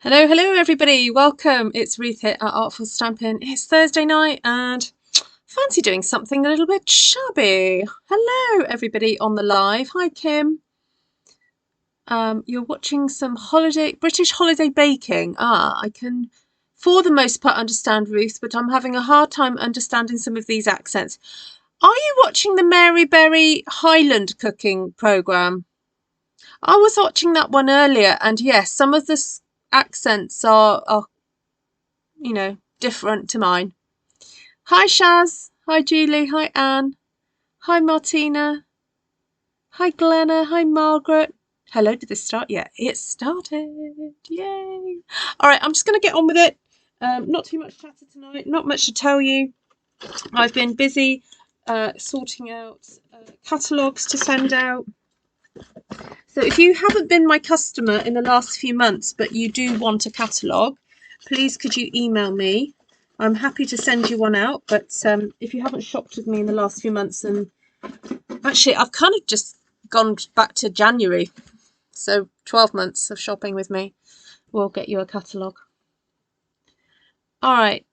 Hello, hello everybody, welcome. It's Ruth here at Artful Stampin. It's Thursday night and fancy doing something a little bit shabby. Hello everybody on the live. Hi Kim. You're watching some British holiday baking. I can for the most part understand Ruth, but I'm having a hard time understanding some of these accents. Are you watching the Mary Berry Highland cooking programme? I was watching that one earlier and yes, some of the accents are different to mine. Hi Shaz, hi Julie, hi Anne, hi Martina, hi Glenna, hi Margaret. Hello, did this start? Yeah, it started. Yay. All right, I'm just going to get on with it. Not too much chatter tonight, not much to tell you. I've been busy sorting out catalogues to send out. So if you haven't been my customer in the last few months, but you do want a catalogue, please could you email me? I'm happy to send you one out, but if you haven't shopped with me in the last few months, and actually I've kind of just gone back to January, so 12 months of shopping with me, we'll get you a catalogue. All right,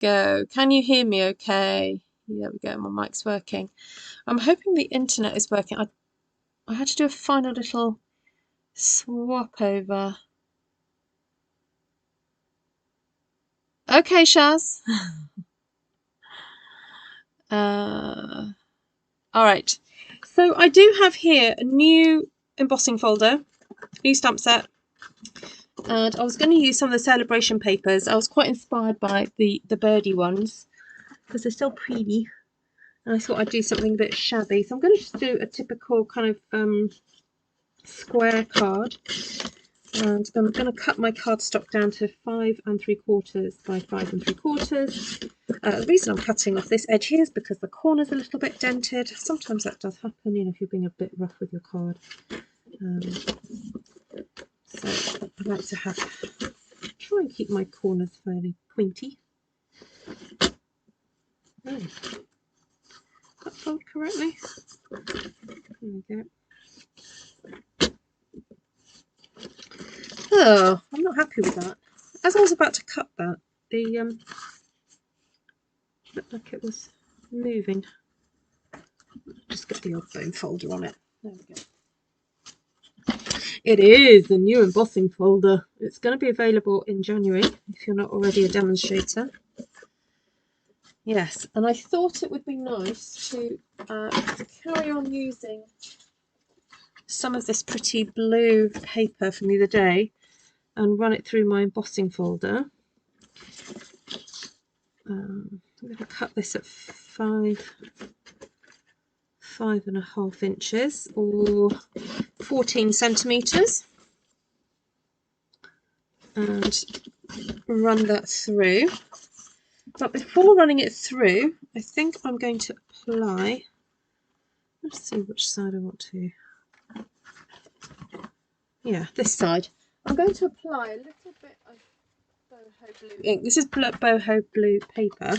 go. Can you hear me okay? There we go, my mic's working. I'm hoping the internet is working. I had to do a final little swap over. Okay, Shaz. All right. So I do have here a new embossing folder, new stamp set, and I was going to use some of the Saleabration papers. I was quite inspired by the birdie ones because they're so pretty, and I thought I'd do something a bit shabby. So I'm going to just do a typical kind of square card, and I'm going to cut my cardstock down to 5 3/4 by 5 3/4. The reason I'm cutting off this edge here is because the corner's a little bit dented. Sometimes that does happen, you know, if you're being a bit rough with your card. So I like to try and keep my corners fairly pointy. Oh, that fold correctly. There we go. Oh, I'm not happy with that. As I was about to cut that, the looked like it was moving. Just get the odd bone folder on it. There we go. It is the new embossing folder. It's going to be available in January if you're not already a demonstrator. Yes, and I thought it would be nice to carry on using some of this pretty blue paper from the other day and run it through my embossing folder. I'm going to cut this at 5.5 inches or 14 centimeters and run that through. But before running it through, I think I'm going to apply, let's see which side I want to, yeah, this side. I'm going to apply a little bit of Boho Blue ink. This is Boho Blue paper.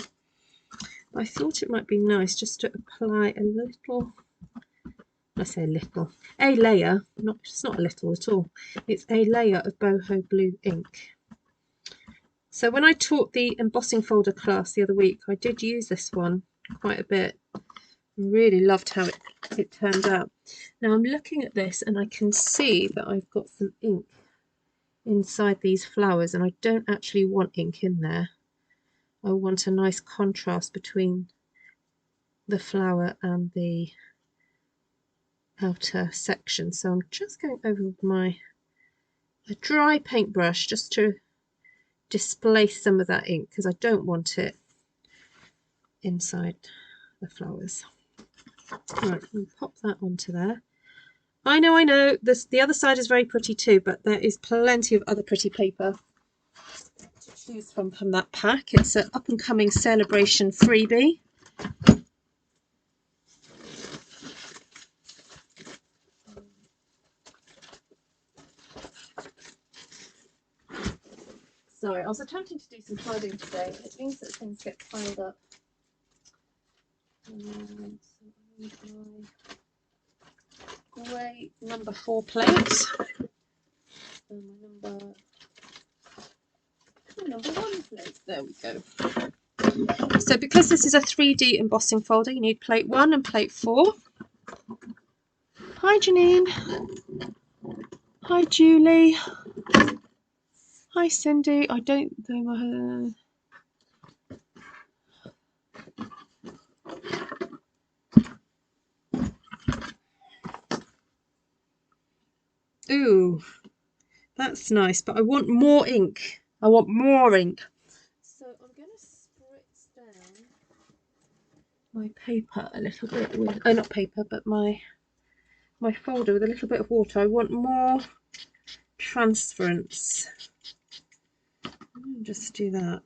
I thought it might be nice just to apply a little, I say a little, a layer, it's not a little at all, it's a layer of Boho Blue ink. So when I taught the embossing folder class the other week, I did use this one quite a bit. Really loved how it turned out. Now I'm looking at this and I can see that I've got some ink inside these flowers, and I don't actually want ink in there. I want a nice contrast between the flower and the outer section. So I'm just going over with a dry paintbrush just to displace some of that ink because I don't want it inside the flowers. Right, I'll pop that onto there. I know, the other side is very pretty too, but there is plenty of other pretty paper to choose from that pack. It's an up-and-coming Saleabration freebie. Sorry, I was attempting to do some tidying today. It means that things get piled up. And so grey number 4 plate. my number one plate. There we go. So because this is a 3D embossing folder, you need plate 1 and plate 4. Hi Janine. Hi Julie. Hi Cindy. I don't know my... Ooh, that's nice, but I want more ink. I want more ink. So I'm going to spritz down my paper a little bit with, oh not paper, but my folder with a little bit of water. I want more transference. I'll just do that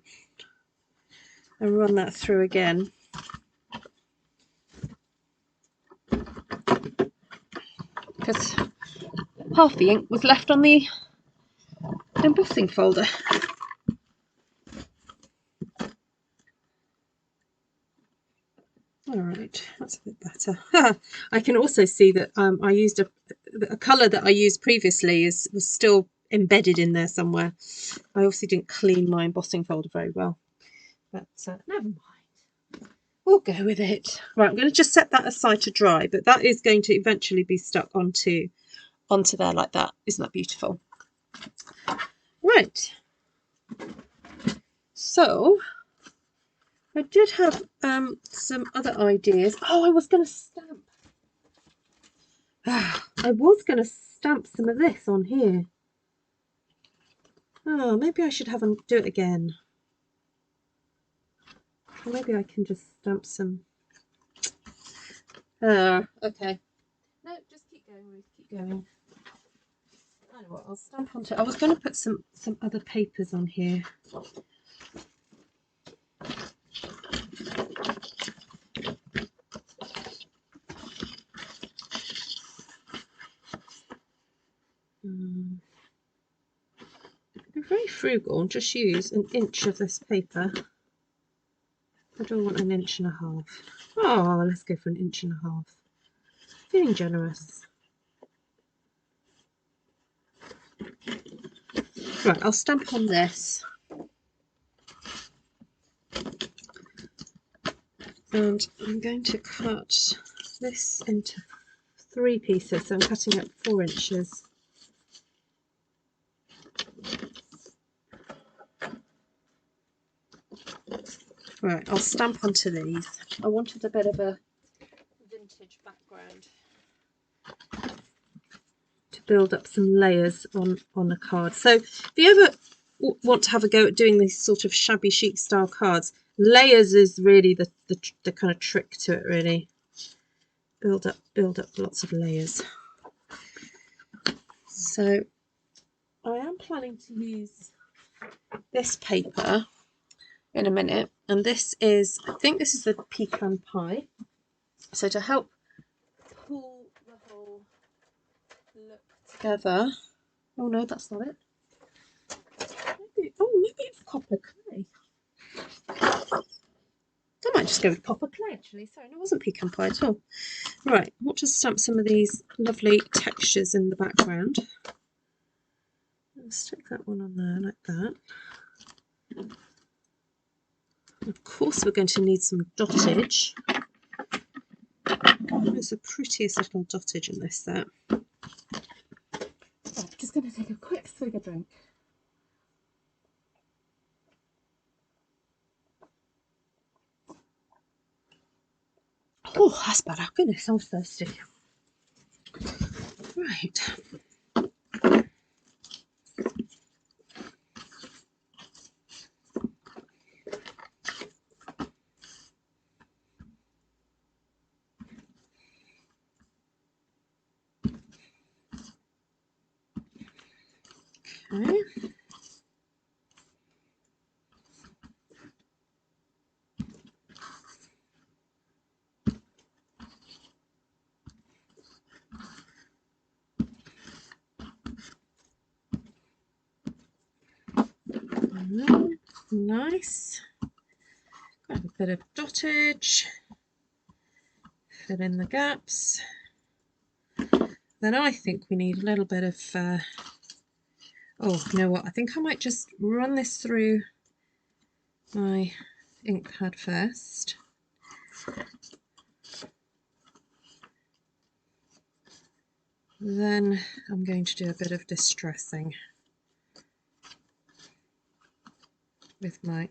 and run that through again. Because half the ink was left on the embossing folder. All right, that's a bit better. I can also see that I used a colour that I used previously was still embedded in there somewhere. I obviously didn't clean my embossing folder very well, but never mind. We'll go with it. Right, I'm going to just set that aside to dry, but that is going to eventually be stuck onto there like that. Isn't that beautiful? Right. So I did have some other ideas. Oh, I was going to stamp. I was going to stamp some of this on here. Oh, maybe I should have them do it again. Or maybe I can just stamp some. Okay. No, just keep going, Ruth. Keep going. I know what, I'll stamp onto it. I was going to put some other papers on here. I'm very frugal and just use an inch of this paper. I don't want an inch and a half. Oh, let's go for an inch and a half. Feeling generous. Right, I'll stamp on this. And I'm going to cut this into 3 pieces. So I'm cutting it 4 inches. Right, I'll stamp onto these. I wanted a bit of a vintage background to build up some layers on a card. So if you ever want to have a go at doing these sort of shabby chic style cards, layers is really the kind of trick to it, really. Build up lots of layers. So I am planning to use this paper in a minute, and this is, I think this is the pecan pie. So to help pull the whole look together, oh no, that's not it. Maybe it's copper clay. I might just go with copper clay actually. Sorry, no, it wasn't pecan pie at all. Right, I want to stamp some of these lovely textures in the background. Let's stick that one on there like that. Of course, we're going to need some dottage. There's the prettiest little dottage in this set. Right, just going to take a quick swig of drink. Oh, that's better. Goodness, I'm thirsty. Right. Okay. Nice. Grab a bit of dottage. Fill in the gaps. Then I think we need a little bit of Oh, you know what? I think I might just run this through my ink pad first. Then I'm going to do a bit of distressing with my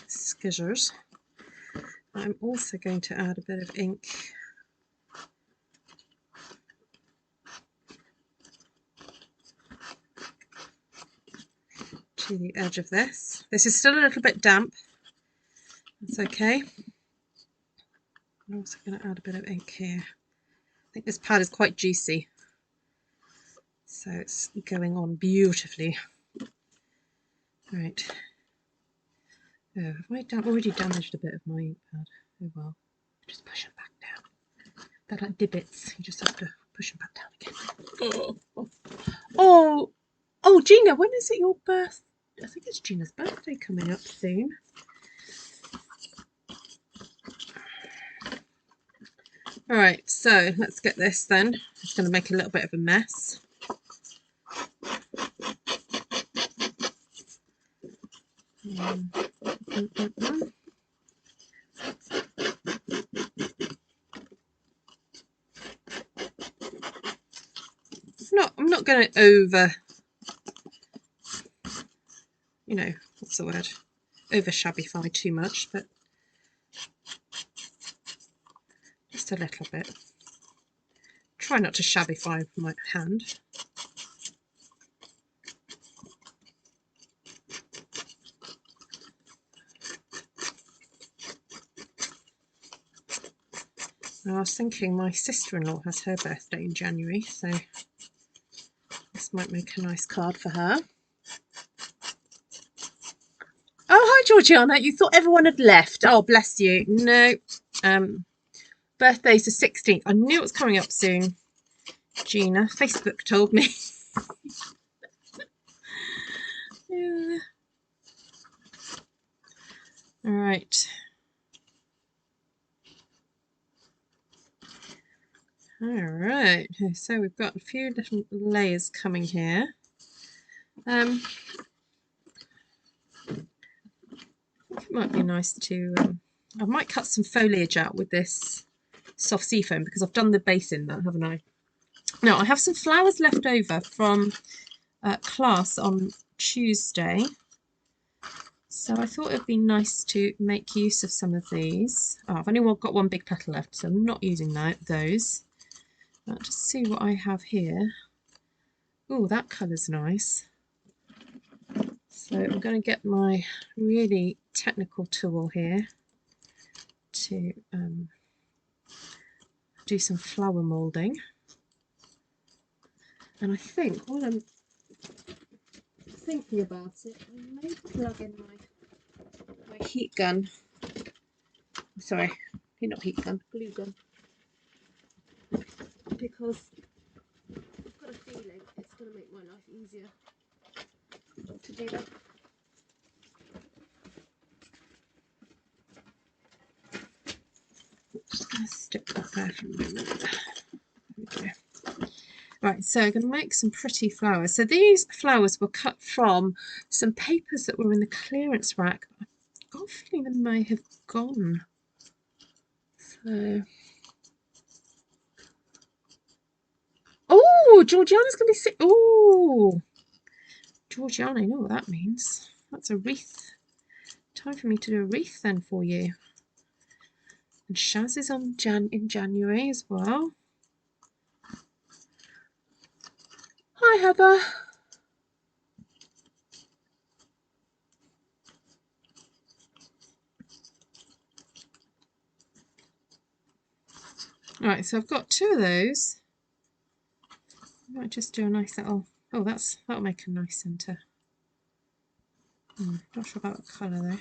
scissors. I'm also going to add a bit of ink to the edge of this. This is still a little bit damp. That's okay. I'm also going to add a bit of ink here. I think this pad is quite juicy, so it's going on beautifully. Right. Oh, have I already damaged a bit of my ink pad? Oh well. Just push it back down. They're like divots. You just have to push them back down again. Oh, Gina, when is it your birthday? I think it's Gina's birthday coming up soon. All right, so let's get this then. It's going to make a little bit of a mess. I'm not going to over, you know, what's the word? Over shabbyfy too much, but just a little bit. Try not to shabbyfy with my hand. I was thinking my sister-in-law has her birthday in January, so this might make a nice card for her. Oh, hi Georgiana, you thought everyone had left. Oh, bless you. No, birthday's the 16th. I knew it was coming up soon, Gina. Facebook told me. Yeah. All right. All right, so we've got a few different layers coming here. I think it might be nice to, I might cut some foliage out with this soft sea foam because I've done the base in that, haven't I? Now, I have some flowers left over from class on Tuesday. So I thought it would be nice to make use of some of these. Oh, I've only got one big petal left, so I'm not using those. I'll just see what I have here. Oh, that colour's nice. So I'm going to get my really technical tool here to do some flower moulding. And I think while I'm thinking about it, I may plug in my heat gun. Sorry, not heat gun, glue gun. Because I've got a feeling it's going to make my life easier to do that. Just going to stick that there for a moment. There we go. Right, so I'm going to make some pretty flowers. So these flowers were cut from some papers that were in the clearance rack. I've got a feeling they may have gone. So, oh, Georgiana's going to be sick. Oh, Georgiana, I know what that means. That's a wreath. Time for me to do a wreath then for you. And Shaz is on in January as well. Hi, Heather. Right, so I've got two of those. I might just do a nice little. Oh, that'll make a nice centre. Not sure about the colour though.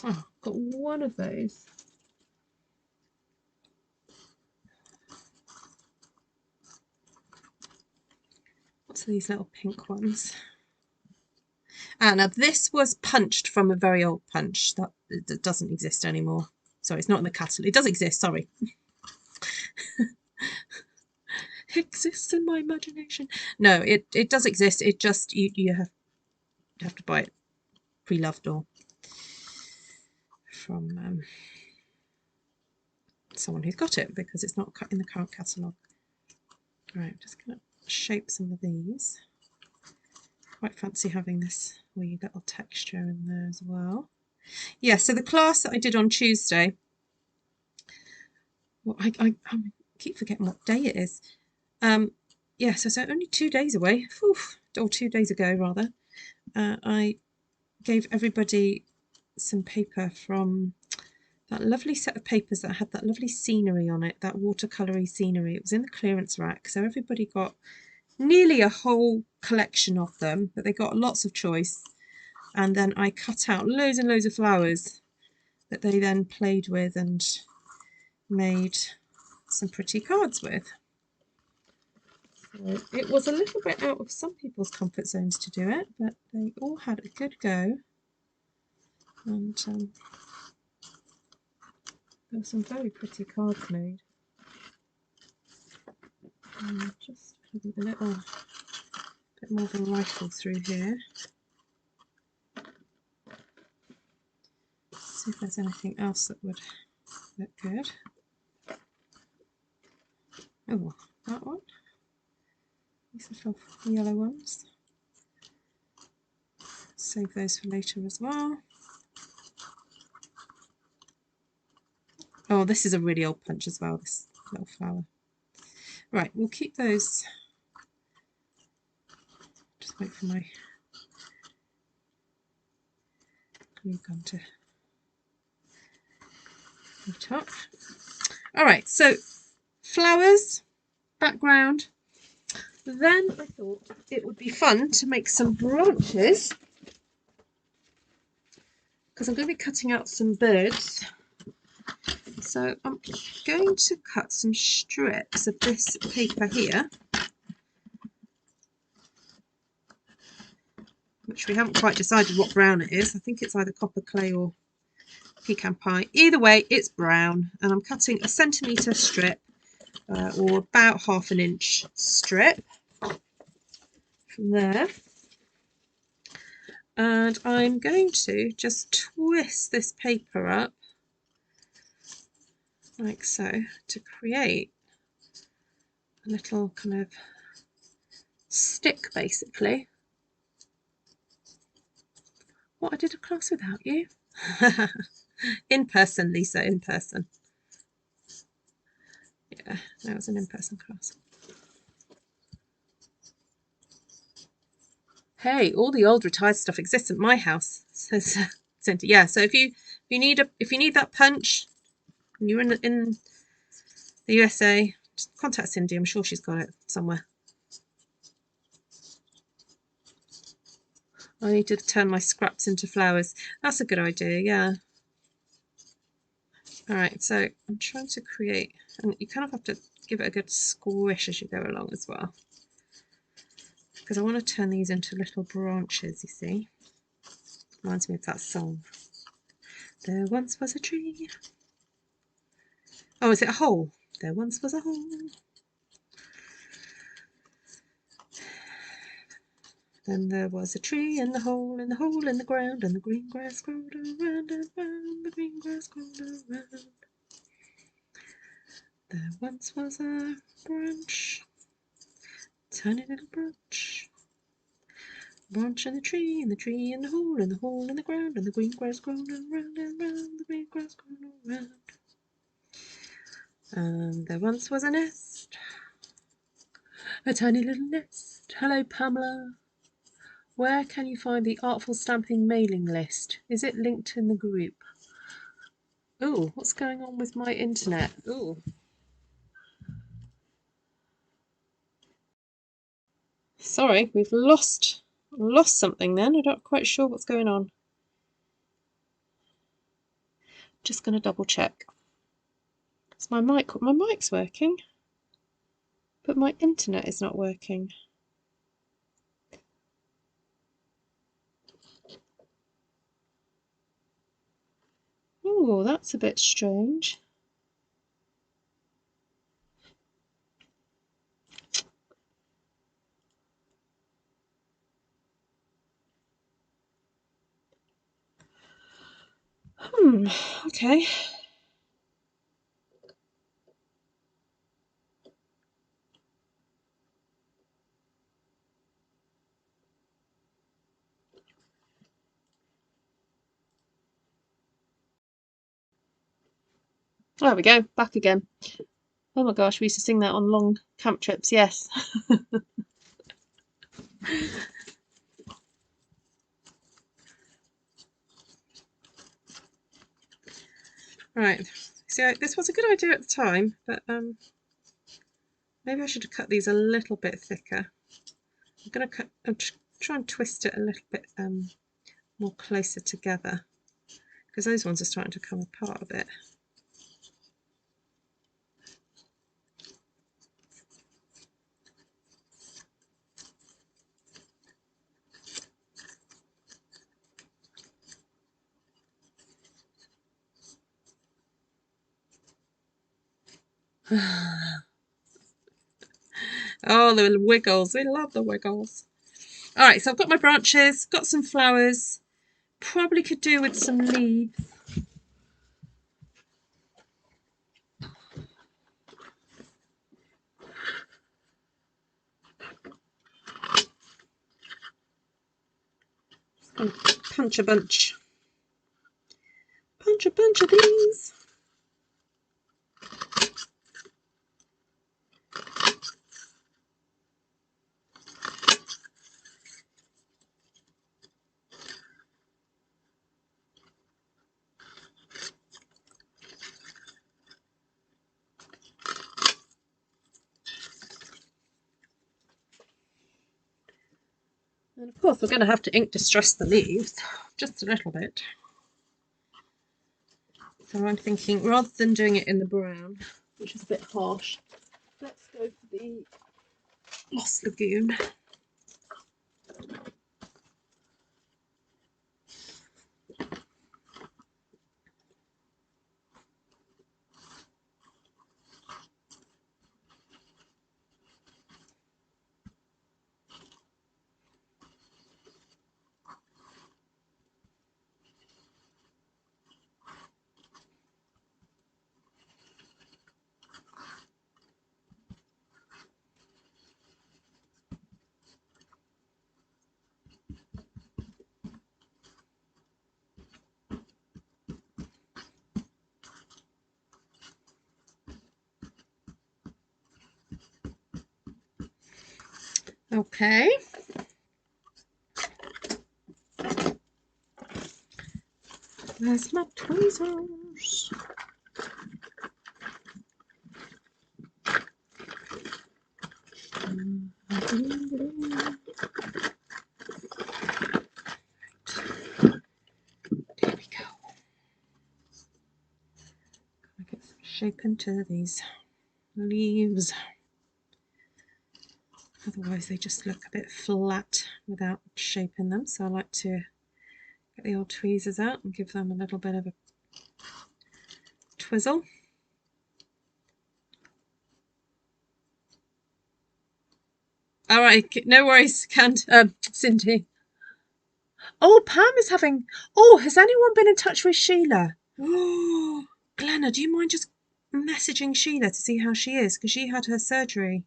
Oh, I've got one of those. What's these little pink ones? Now this was punched from a very old punch that doesn't exist anymore. Sorry, it's not in the catalogue. It does exist, sorry. exists in my imagination. No, it does exist. It just you have to buy it pre-loved or from someone who's got it, because it's not in the current catalogue. Right, I'm just going to shape some of these. Quite fancy having this wee little texture in there as well. Yeah, so the class that I did on Tuesday, well, I keep forgetting what day it is. Yeah, so only 2 days away, or 2 days ago rather. I gave everybody some paper from that lovely set of papers that had that lovely scenery on it, that watercolory scenery. It was in the clearance rack, so everybody got nearly a whole collection of them, but they got lots of choice. And then I cut out loads and loads of flowers that they then played with and made some pretty cards with. So it was a little bit out of some people's comfort zones to do it, but they all had a good go. And there were some very pretty cards made. And just with a little bit more of a rifle through here. See if there's anything else that would look good. Oh, that one. These little yellow ones. Save those for later as well. Oh, this is a really old punch as well, this little flower. Right, we'll keep those. Just wait for my glue gun to heat up. Alright, so flowers, background. Then I thought it would be fun to make some branches, because I'm going to be cutting out some birds. So I'm going to cut some strips of this paper here, which we haven't quite decided what brown it is. I think it's either copper clay or pecan pie. Either way, it's brown, and I'm cutting a centimetre strip, or about 1/2 inch strip from there. And I'm going to just twist this paper up like so to create a little kind of stick, basically. What, I did a class without you? In person, Lisa, in person. Yeah, that was an in-person class. Hey, all the old retired stuff exists at my house, says Cindy. Yeah, so if you need that punch and you're in the USA, just contact Cindy. I'm sure she's got it somewhere. I need to turn my scraps into flowers. That's a good idea, yeah. Alright, so I'm trying to create, and you kind of have to give it a good squish as you go along as well, because I want to turn these into little branches, you see. Reminds me of that song. There once was a tree. Oh, is it a hole? There once was a hole. Then there was a tree in the hole, in the hole in the ground, and the green grass growed around and round, the green grass growed around. There once was a branch, tiny little branch. Branch in the tree, in the tree in the hole, in the hole in the ground, and the green grass growed around and round, the green grass growed around. And there once was a nest, a tiny little nest. Hello, Pamela. Where can you find the Artful Stamping mailing list? Is it linked in the group? Oh, what's going on with my internet? Oh. Sorry, we've lost something then. I'm not quite sure what's going on. Just going to double check. Is my mic's working, but my internet is not working. Oh, that's a bit strange. Okay. There we go, back again. Oh my gosh, we used to sing that on long camp trips, yes. Right, see, this was a good idea at the time, but maybe I should have cut these a little bit thicker. I'm going to try and twist it a little bit more closer together, because those ones are starting to come apart a bit. Oh, the wiggles. We love the wiggles. All right, so I've got my branches, got some flowers. Probably could do with some leaves. Punch a bunch. Punch a bunch of these. And of course we're going to have to ink distress the leaves, just a little bit. So I'm thinking, rather than doing it in the brown, which is a bit harsh, let's go for the Lost Lagoon. Okay. There's my tweezers. There we go. Gotta get some shape into these leaves. Otherwise they just look a bit flat without shape in them, so I like to get the old tweezers out and give them a little bit of a twizzle. All right, no worries, Cindy. Oh, Pam is having... Oh, has anyone been in touch with Sheila? Oh, Glenna, do you mind just messaging Sheila to see how she is? Because she had her surgery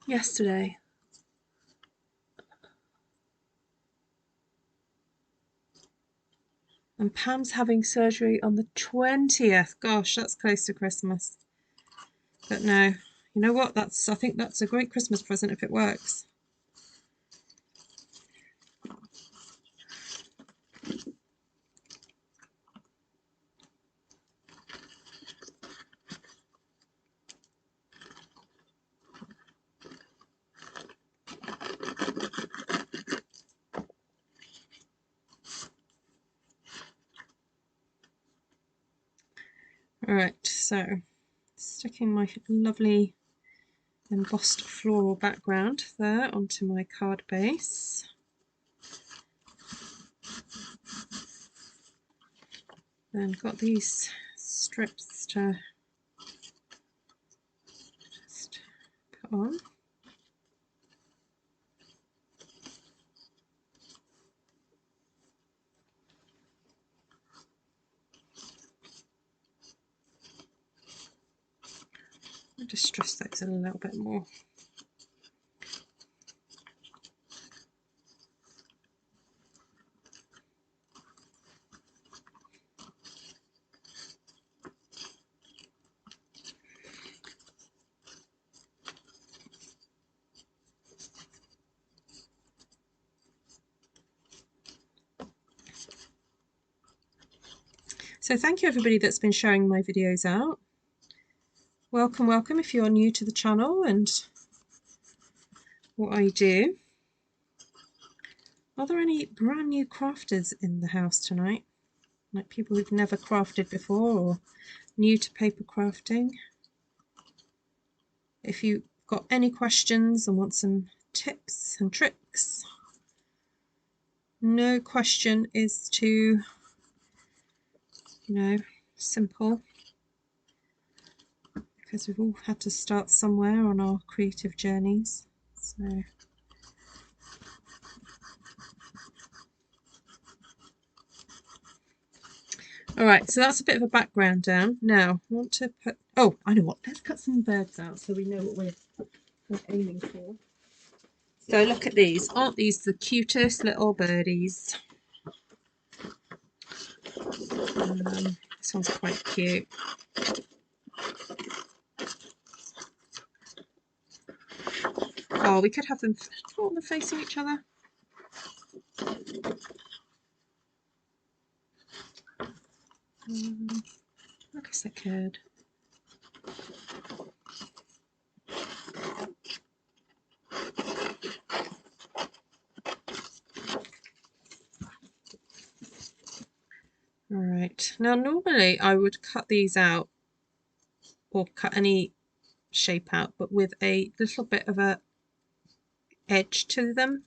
yesterday. And Pam's having surgery on the 20th. Gosh, that's close to Christmas. But no, you know what? I think that's a great Christmas present if it works. Alright, so sticking my lovely embossed floral background there onto my card base. Then got these strips to just put on. I'll distress those a little bit more. So thank you everybody that's been sharing my videos out. Welcome, welcome if you're new to the channel and what I do. Are there any brand new crafters in the house tonight? Like people who've never crafted before or new to paper crafting? If you've got any questions and want some tips and tricks, no question is too, simple, because we've all had to start somewhere on our creative journeys. So alright, so that's a bit of a background down. Now I want to put, oh, I know what, let's cut some birds out so we know what we're aiming for. So look at these, aren't these the cutest little birdies? This one's quite cute. Oh, we could have them, do you want them facing each other? I guess I could. Alright, now normally I would cut these out or cut any shape out, but with a little bit of a edge to them.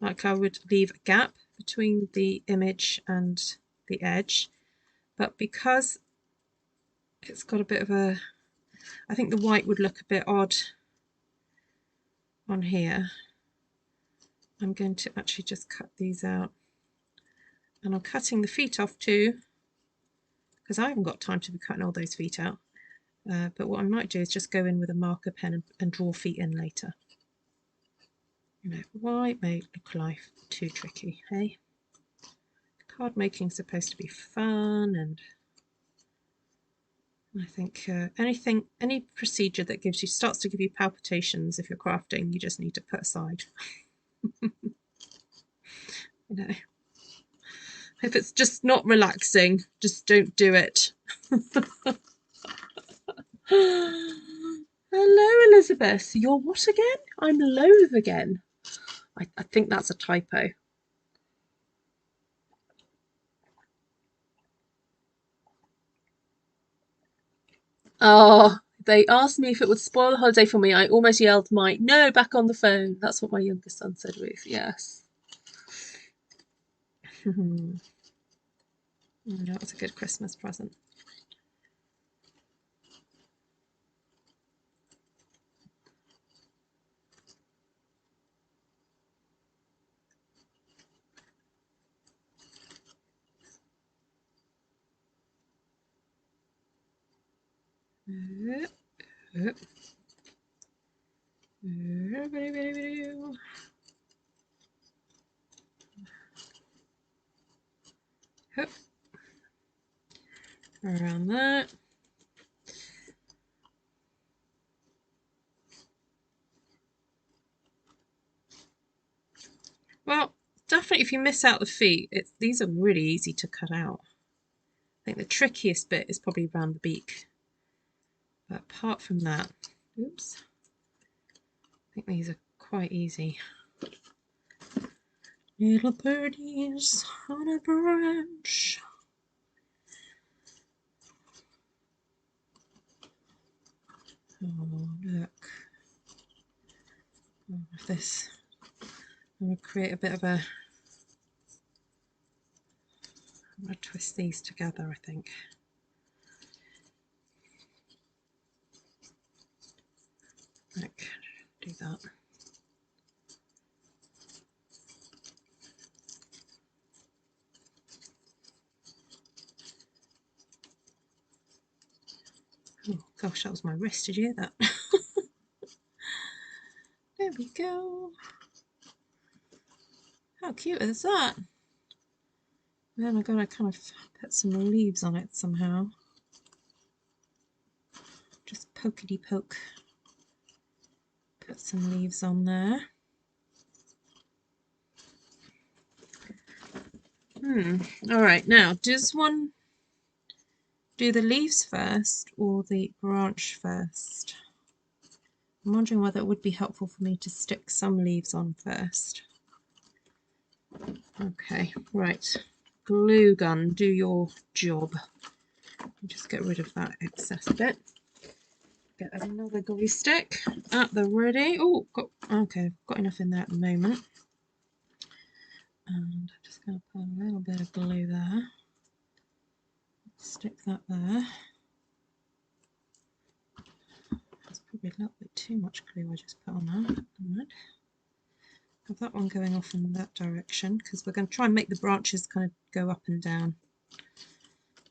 Like I would leave a gap between the image and the edge, but because it's got a bit of a, I think the white would look a bit odd on here, I'm going to actually just cut these out. And I'm cutting the feet off too, because I haven't got time to be cutting all those feet out. But what I might do is just go in with a marker pen and draw feet in later. Why make life too tricky, hey? Card making is supposed to be fun, and I think any procedure that starts to give you palpitations if you're crafting, you just need to put aside. If it's just not relaxing, just don't do it. Hello, Elizabeth. You're what again? I'm loath again. I think that's a typo. Oh, they asked me if it would spoil the holiday for me. I almost yelled no, back on the phone. That's what my youngest son said, Ruth. Yes. That was a good Christmas present. Around that. Well, definitely if you miss out the feet, these are really easy to cut out. I think the trickiest bit is probably around the beak. But apart from that, oops, I think these are quite easy. Little birdies on a branch. Oh, look. This. I'm going to create a bit of a... I'm going to twist these together, I think. Like, do that. Oh gosh, that was my wrist. Did you hear that? There we go. How cute is that? And then I've got to kind of put some leaves on it somehow. Just pokety poke. Put some leaves on there. Alright, now does one do the leaves first or the branch first? I'm wondering whether it would be helpful for me to stick some leaves on first. Okay, right. Glue gun, do your job. Just get rid of that excess bit. Get another glue stick at the ready. Oh, okay, got enough in there at the moment. And I'm just going to put a little bit of glue there. Stick that there. That's probably a little bit too much glue I just put on that. Right. Have that one going off in that direction because we're going to try and make the branches kind of go up and down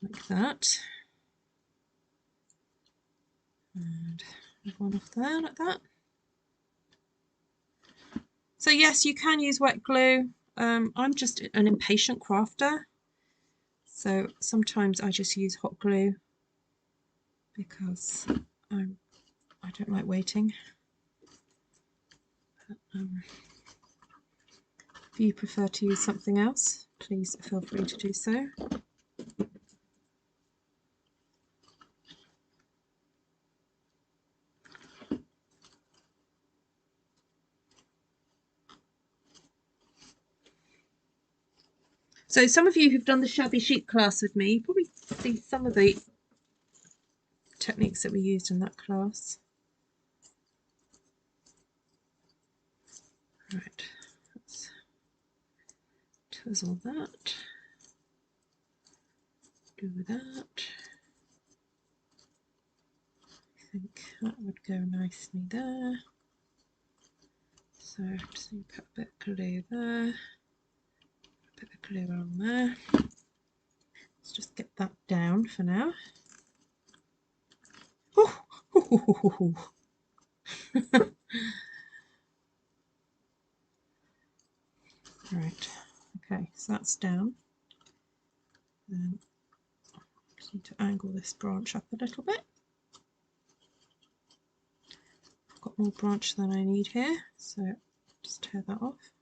like that. And one off there like that. So yes, you can use wet glue. I'm just an impatient crafter, so sometimes I just use hot glue because I don't like waiting. But, if you prefer to use something else, please feel free to do so. So some of you who've done the Shabby Chic class with me probably see some of the techniques that we used in that class. Right, let's twizzle that, do that. I think that would go nicely there. So just need to put a bit of glue there, put the glue on there. Let's just get that down for now. Oh. Right, okay, so that's down. Then I just need to angle this branch up a little bit. I've got more branch than I need here, so just tear that off.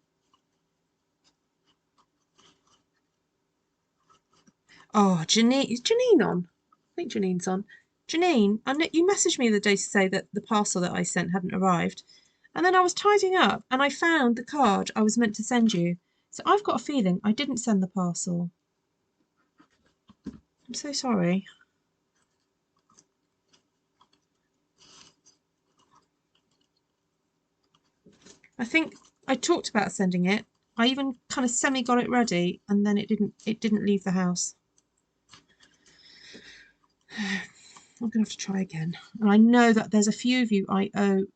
Oh, Janine, is Janine on? I think Janine's on. Janine, you messaged me the other day to say that the parcel that I sent hadn't arrived. And then I was tidying up and I found the card I was meant to send you. So I've got a feeling I didn't send the parcel. I'm so sorry. I think I talked about sending it. I even kind of semi got it ready and then it didn't leave the house. I'm going to have to try again. And I know that there's a few of you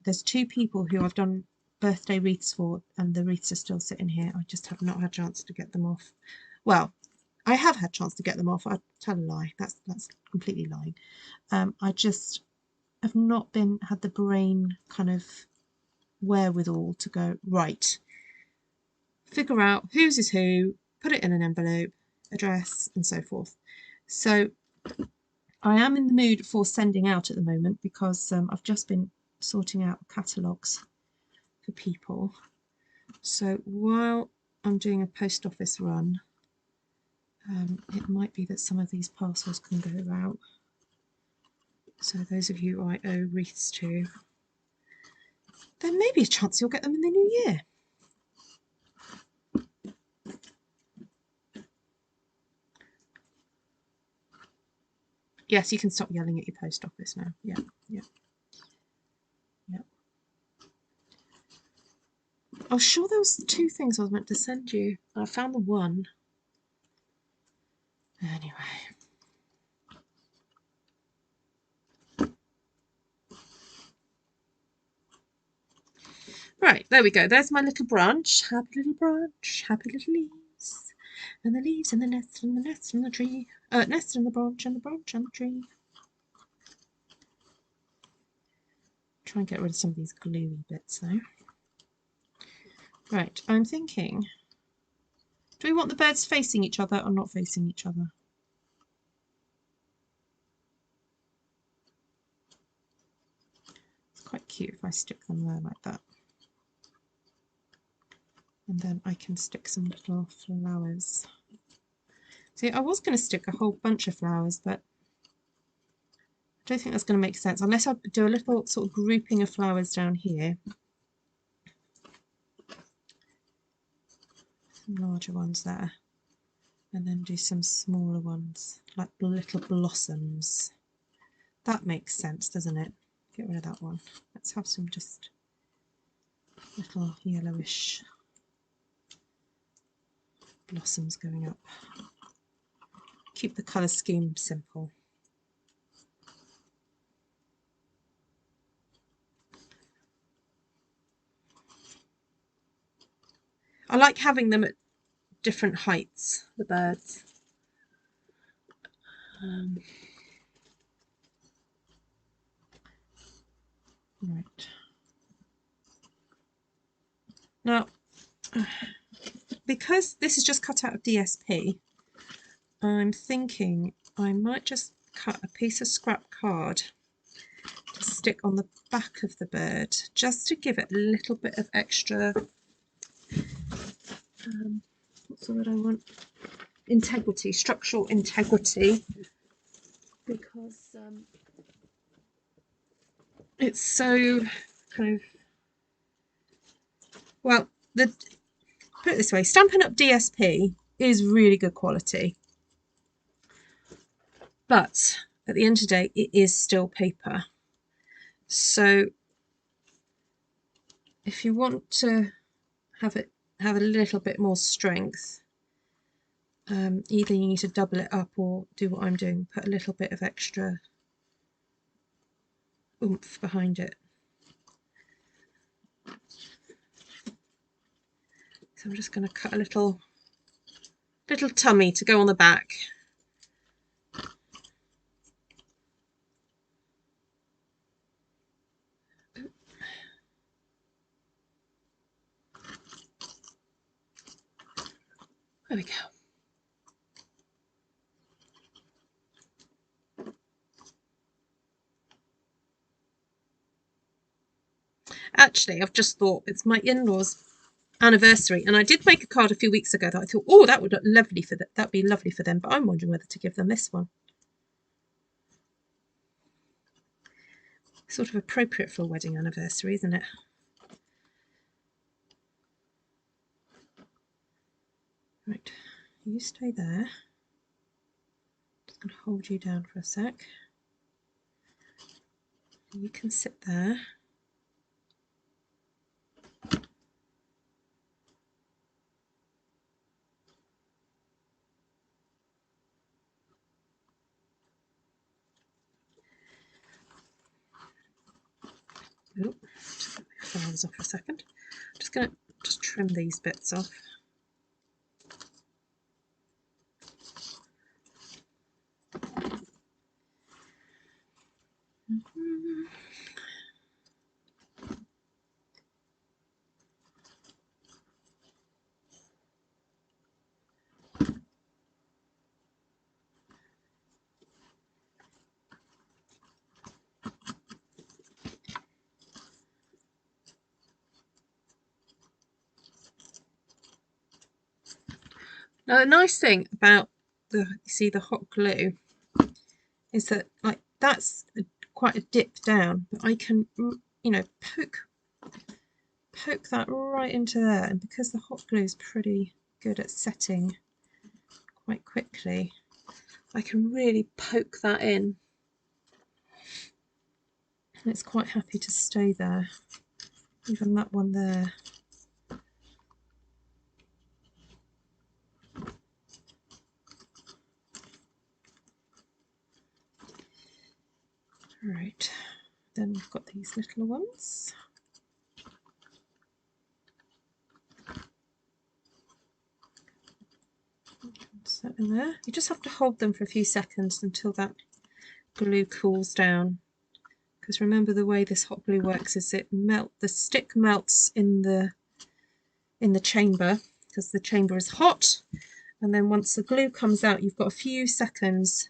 there's 2 people who I've done birthday wreaths for and the wreaths are still sitting here. I just have not had a chance to get them off. Well, I have had a chance to get them off. I tell a lie. That's completely lying. I just have not had the brain kind of wherewithal to go, right, figure out whose is who, put it in an envelope, address and so forth. So I am in the mood for sending out at the moment because I've just been sorting out catalogues for people. So while I'm doing a post office run, it might be that some of these parcels can go out. So those of you I owe wreaths to, there may be a chance you'll get them in the new year. Yes, you can stop yelling at your post office now. Yeah. I was sure there was 2 things I was meant to send you. I found the one. Anyway. Right, there we go. There's my little branch. Happy little branch. Happy little leaves. And the leaves and the nest and the nest and the tree. Nest and the branch and the branch and the tree. Try and get rid of some of these gluey bits though. Right, I'm thinking, do we want the birds facing each other or not facing each other? It's quite cute if I stick them there like that. And then I can stick some little flowers. See, I was going to stick a whole bunch of flowers, but I don't think that's going to make sense unless I do a little sort of grouping of flowers down here. Some larger ones there. And then do some smaller ones, like little blossoms. That makes sense, doesn't it? Get rid of that one. Let's have some just little yellowish blossoms going up. Keep the colour scheme simple. I like having them at different heights, the birds. Right. Now, because this is just cut out of DSP, I'm thinking I might just cut a piece of scrap card to stick on the back of the bird, just to give it a little bit of extra, what's the word I want? Integrity, structural integrity, because it's so kind of, well, put it this way, Stampin' Up! DSP is really good quality, but at the end of the day it is still paper. So if you want to have a little bit more strength, either you need to double it up or do what I'm doing, put a little bit of extra oomph behind it. So I'm just going to cut a little tummy to go on the back. There we go. Actually, I've just thought it's my in-laws' anniversary, and I did make a card a few weeks ago that I thought, oh, that would look lovely for them. That'd be lovely for them. But I'm wondering whether to give them this one. Sort of appropriate for a wedding anniversary, isn't it? Right, you stay there. Just going to hold you down for a sec. You can sit there. Oh, just get the flowers off for a second. I'm just going to trim these bits off. Now, the nice thing about the hot glue is that, like, that's quite a dip down, but I can, you know, poke that right into there, and because the hot glue is pretty good at setting quite quickly, I can really poke that in, and it's quite happy to stay there. Even that one there. Right, then we've got these little ones. Set in there. You just have to hold them for a few seconds until that glue cools down because remember the way this hot glue works is the stick melts in the chamber because the chamber is hot, and then once the glue comes out you've got a few seconds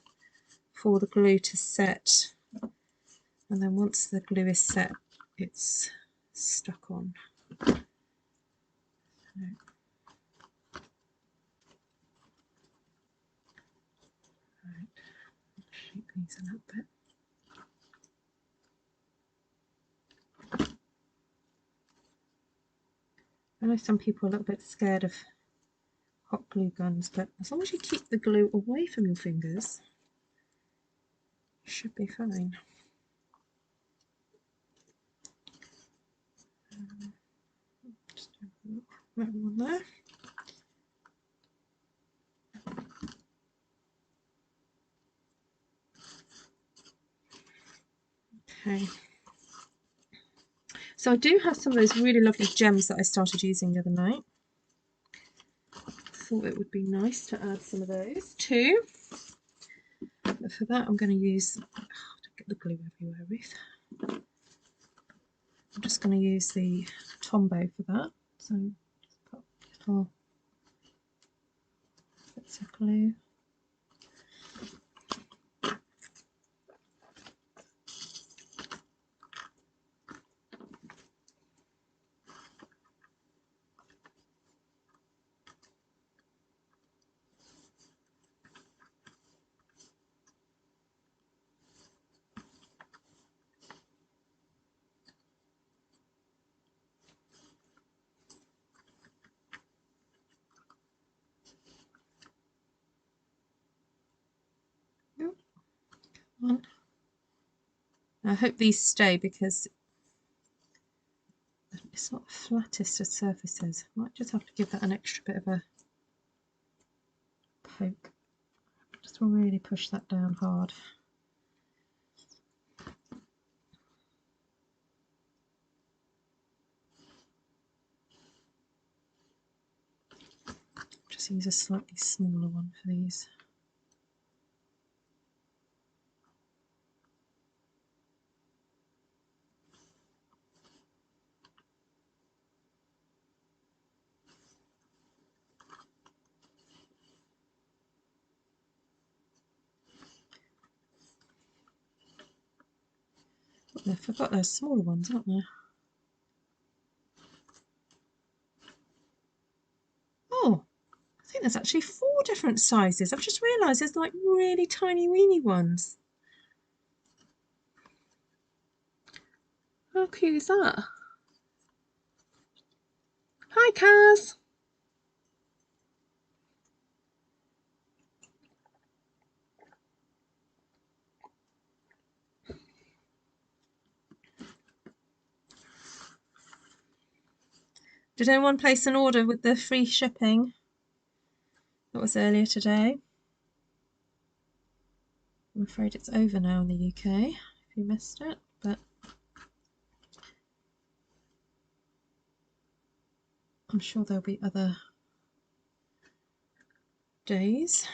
for the glue to set, and then once the glue is set it's stuck on. Right, shape these a little bit. I know some people are a little bit scared of hot glue guns, but as long as you keep the glue away from your fingers, you should be fine. Just do that one there. Okay. So I do have some of those really lovely gems that I started using the other night. Thought it would be nice to add some of those too. But for that I'm going to use, don't get the glue everywhere, Ruth. I'm just going to use the Tombow for that. So just put little bits of glue. I hope these stay because it's not the flattest of surfaces. I might just have to give that an extra bit of a poke. Just really push that down hard. Just use a slightly smaller one for these. I forgot those smaller ones, aren't there? Oh, I think there's actually 4 different sizes. I've just realised there's like really tiny weeny ones. How cute is that? Hi, Kaz. Did anyone place an order with the free shipping? That was earlier today. I'm afraid it's over now in the UK if you missed it, but I'm sure there'll be other days.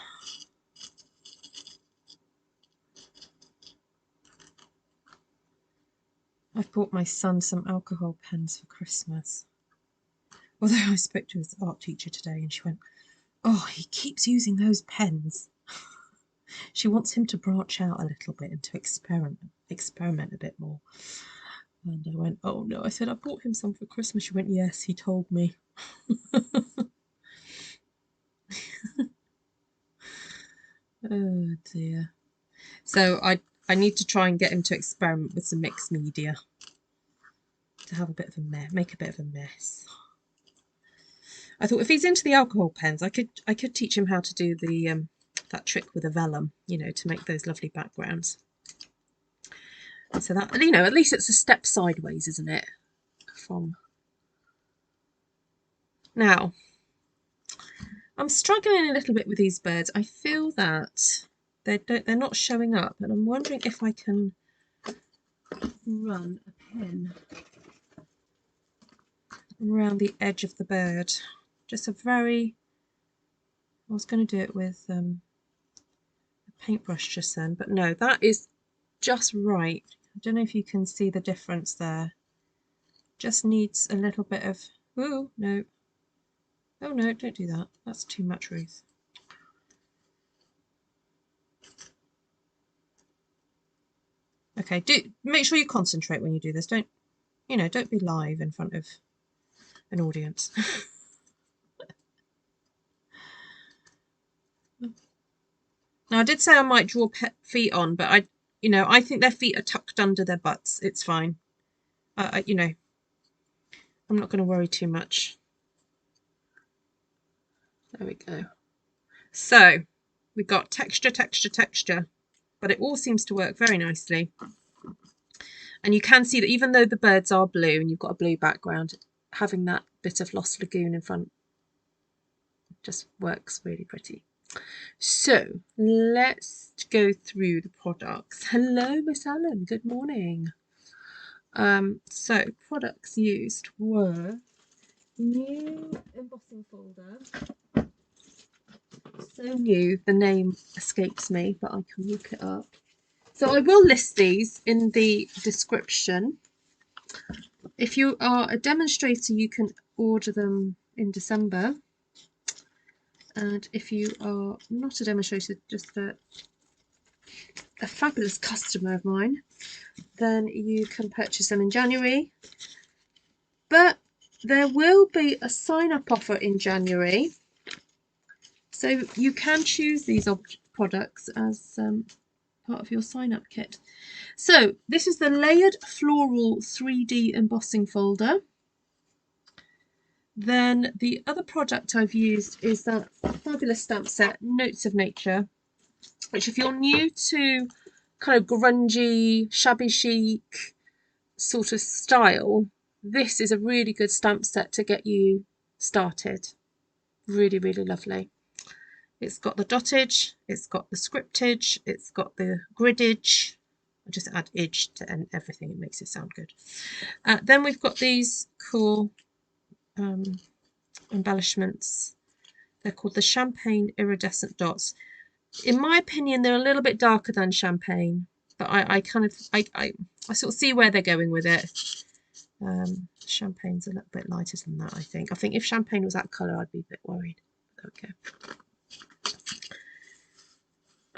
I've bought my son some alcohol pens for Christmas. Although I spoke to his art teacher today and she went, "Oh, he keeps using those pens." She wants him to branch out a little bit and to experiment a bit more. And I went, "Oh no." I said, "I bought him some for Christmas." She went, "Yes, he told me." Oh dear. So I need to try and get him to experiment with some mixed media, to have a bit of a mess, make a bit of a mess. I thought if he's into the alcohol pens, I could teach him how to do the that trick with a vellum, you know, to make those lovely backgrounds. So that, you know, at least it's a step sideways, isn't it? From now, I'm struggling a little bit with these birds. I feel that they're not showing up, and I'm wondering if I can run a pin around the edge of the bird. Just a very, I was going to do it with a paintbrush just then, but no, that is just right. I don't know if you can see the difference there. Just needs a little bit of, oh no, oh no, don't do that. That's too much, Ruth. Okay, make sure you concentrate when you do this. Don't, you know, don't be live in front of an audience. Now I did say I might draw pet feet on, but I think their feet are tucked under their butts. It's fine. You know, I'm not going to worry too much. There we go. So we got texture, texture, texture, but it all seems to work very nicely. And you can see that even though the birds are blue and you've got a blue background, having that bit of Lost Lagoon in front just works really pretty. So let's go through the products. Hello, Miss Allen. Good morning. So products used were new embossing folder. So new, the name escapes me, but I can look it up. So I will list these in the description. If you are a demonstrator, you can order them in December. And if you are not a demonstrator, just a fabulous customer of mine, then you can purchase them in January. But there will be a sign-up offer in January. So you can choose these products as part of your sign-up kit. So this is the Layered Floral 3D Embossing Folder. Then the other product I've used is that fabulous stamp set, Notes of Nature, which if you're new to kind of grungy, shabby chic sort of style, this is a really good stamp set to get you started. Really, really lovely. It's got the dottage, it's got the scriptage, it's got the griddage. I just add idge to everything, it makes it sound good. Then we've got these cool embellishments. They're called the Champagne Iridescent Dots. In my opinion, they're a little bit darker than Champagne, but I sort of see where they're going with it. Champagne's a little bit lighter than that, I think. I think if Champagne was that colour, I'd be a bit worried. Okay.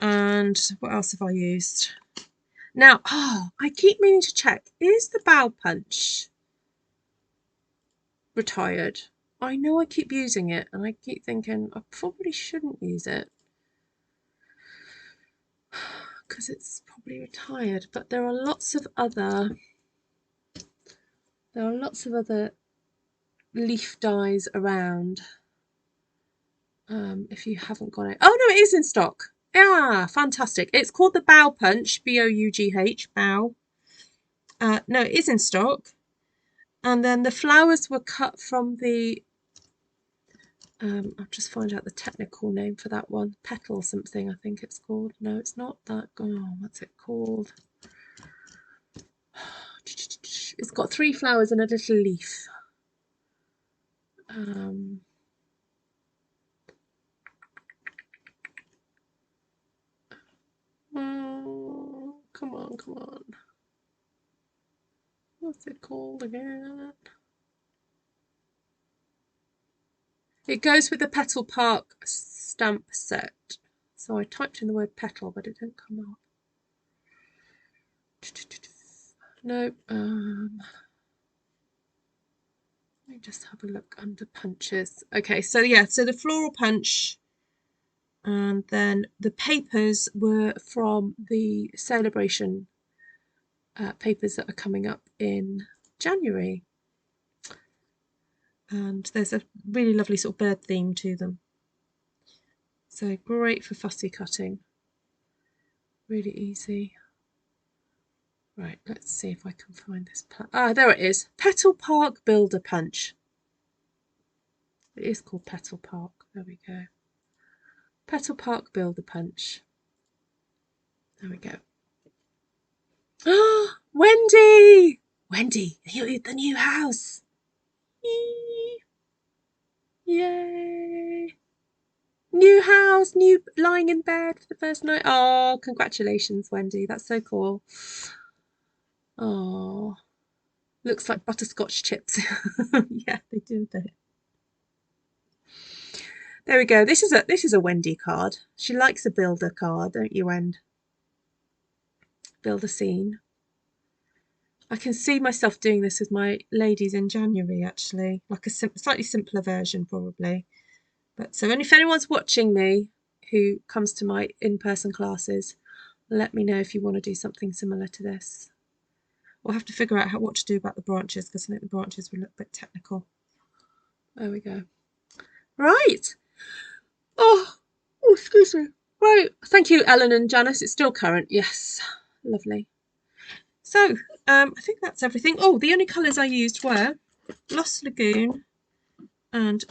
And what else have I used? Now, I keep meaning to check. Is the bow punch retired? I know I keep using it, and I keep thinking I probably shouldn't use it because it's probably retired. But there are lots of other leaf dyes around. If you haven't got it, oh no, it is in stock. Yeah, fantastic. It's called the Bow Punch, B-O-U-G-H, bow. No, it is in stock. And then the flowers were cut from the, I'll just find out the technical name for that one. Petal something, I think it's called. No, it's not that. Oh, what's it called? It's got 3 flowers and a little leaf. Oh, come on, come on. What's it called again? It goes with the Petal Park stamp set. So I typed in the word petal, but it didn't come up. No. Let me just have a look under punches. Okay, so yeah, so the floral punch, and then the papers were from the Saleabration papers that are coming up in January. And there's a really lovely sort of bird theme to them. So great for fussy cutting. Really easy. Right, let's see if I can find this. There it is. Petal Park Builder Punch. It is called Petal Park. There we go. Petal Park Builder Punch. There we go. Oh, Wendy! Wendy, the new house. Yay! New house, new lying in bed for the first night. Oh, congratulations, Wendy. That's so cool. Oh, looks like butterscotch chips. Yeah, they do. There we go. This is a Wendy card. She likes a builder card, don't you, Wend? Build a scene. I can see myself doing this with my ladies in January, actually, like a slightly simpler version, probably. But so, and if anyone's watching me who comes to my in-person classes, let me know if you want to do something similar to this. We'll have to figure out what to do about the branches, because I think the branches were a little bit technical. There we go. Right. Oh, excuse me. Right. Thank you, Ellen and Janice. It's still current. Yes. Lovely. So, I think that's everything. Oh, the only colours I used were Lost Lagoon and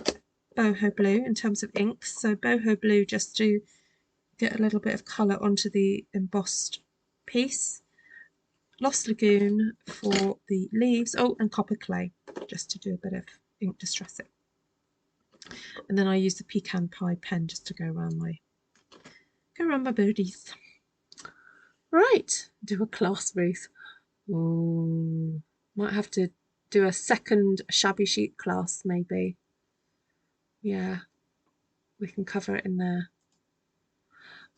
Boho Blue in terms of inks. So Boho Blue just to get a little bit of colour onto the embossed piece. Lost Lagoon for the leaves. Oh, and Copper Clay just to do a bit of ink distressing. And then I used the Pecan Pie pen just to go around my birdies. Right, do a class, Ruth. Ooh, might have to do a second Shabby Chic class, maybe. Yeah, we can cover it in there.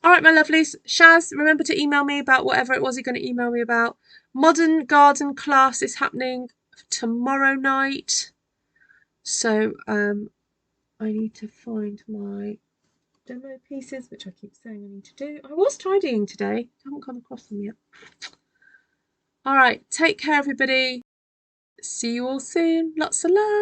All right, my lovelies. Shaz, remember to email me about whatever it was you're going to email me about. Modern Garden class is happening tomorrow night. So I need to find my demo pieces, which I keep saying I need to do. I was tidying today. I haven't come across them yet. All right, take care, everybody. See you all soon. Lots of love.